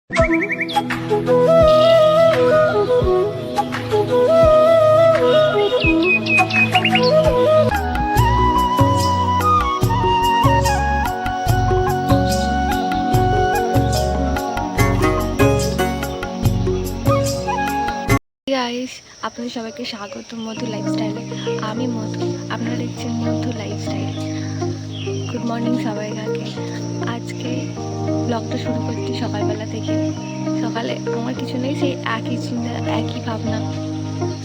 Guys, আপনাদের সবাইকে স্বাগত মধু লাইফস্টাইলে। আমি মধু, আপনারা দেখছেন মধু লাইফস্টাইল। গুড মর্নিং সবাইকে। আজকে ব্লগটা শুরু করছি সকালবেলা থেকে। সকালে আমার কিছু নেই, সেই একই চিন্তা, একই ভাবনা।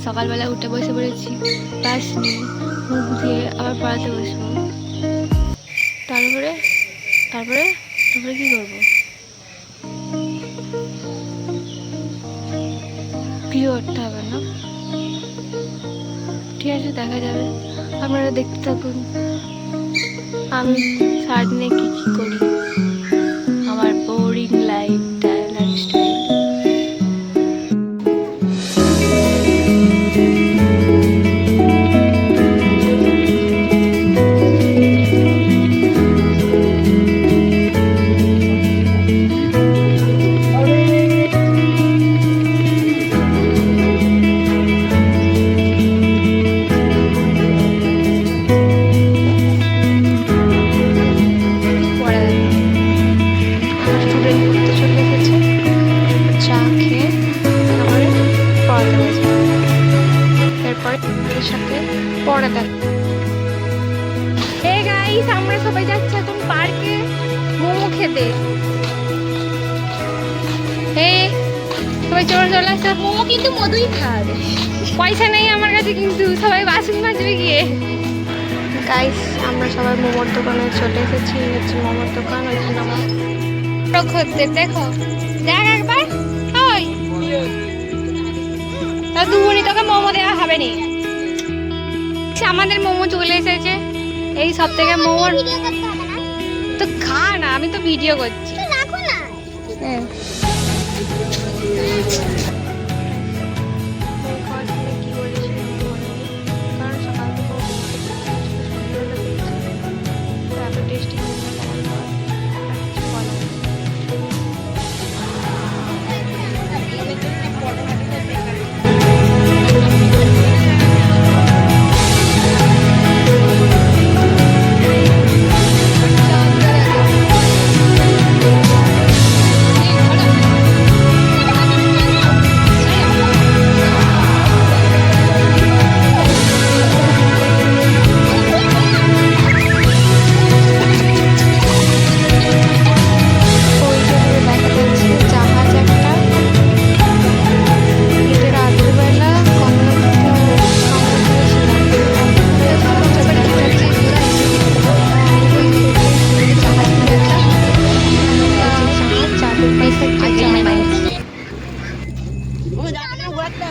সকালবেলা উঠে বসে পড়েছি, ব্রাশ নিয়ে মুখ দিয়ে আবার পড়াতে বসবো। তারপরে কি করবো? ভিডিও করতে হবে না? ঠিক আছে, দেখা যাবে। আপনারা দেখতে থাকুন আমি সারাদিনে কি করি, আমার বোরিং লাইফস্টাইল। আমরা সবাই যাচ্ছি এখন পার্কে মোমো খেতে। সবাই চলে আসছে। মোমো কিন্তু মধুই খাবে, পয়সা নেই আমার কাছে, কিন্তু সবাই বাসন মাজবে গিয়ে। গাইস, আমরা সবাই মোমোর দোকানে চলে এসেছি। হচ্ছে মোমোর দোকান, ওইখানে আমার খদ্দের। দেখো, দেখ একবার। ওই দুপুরি তোকে মোমো দেওয়া হবে নি। আমাদের মোমো চলে এসেছে। এই সব থেকে মোমোর তো খা না, আমি তো ভিডিও করছি।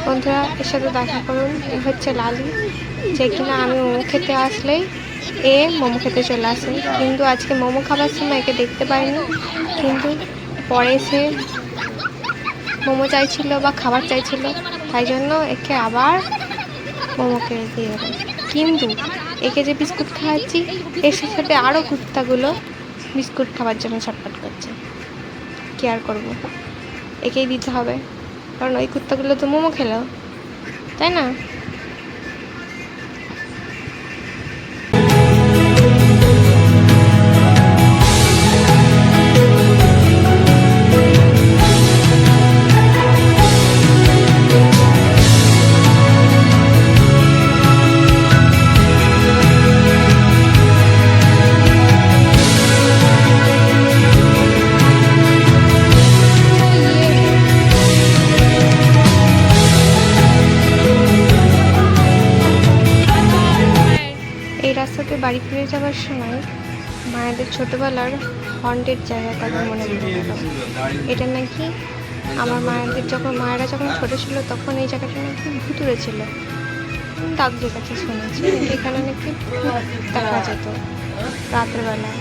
বন্ধুরা, এর সাথে দেখা করুন। এ হচ্ছে লালি, যে কিনা আমি মোমো খেতে আসলেই মোমো খেতে চলে আসে। কিন্তু আজকে মোমো খাবার সময় একে দেখতে পাইনি, কিন্তু পরে সে মোমো চাইছিল বা খাবার চাইছিল, তাই জন্য একে আবার মোমো খেয়ে দিয়ে দেবো। কিন্তু একে যে বিস্কুট খাওয়াচ্ছি, এর সাথে আরও কুত্তাগুলো বিস্কুট খাবার জন্য ছটফট করছে। কি আর করবো, একেই দিতে হবে, কারণ ওই কুত্তাগুলো তো মোমো খেলো, তাই না? রাস্তাতে বাড়ি ফিরে যাওয়ার সময় মায়েদের ছোটবেলার হন্টেড জায়গা কথা মনে পড়ে গেল। এটা নাকি আমার মায়েরা যখন ছোট ছিল তখন এই জায়গাটা নাকি ভুতুড়ে ছিল। দাদুদের কাছে শুনেছি এখানে নাকি দেখা যেত রাতের বেলা।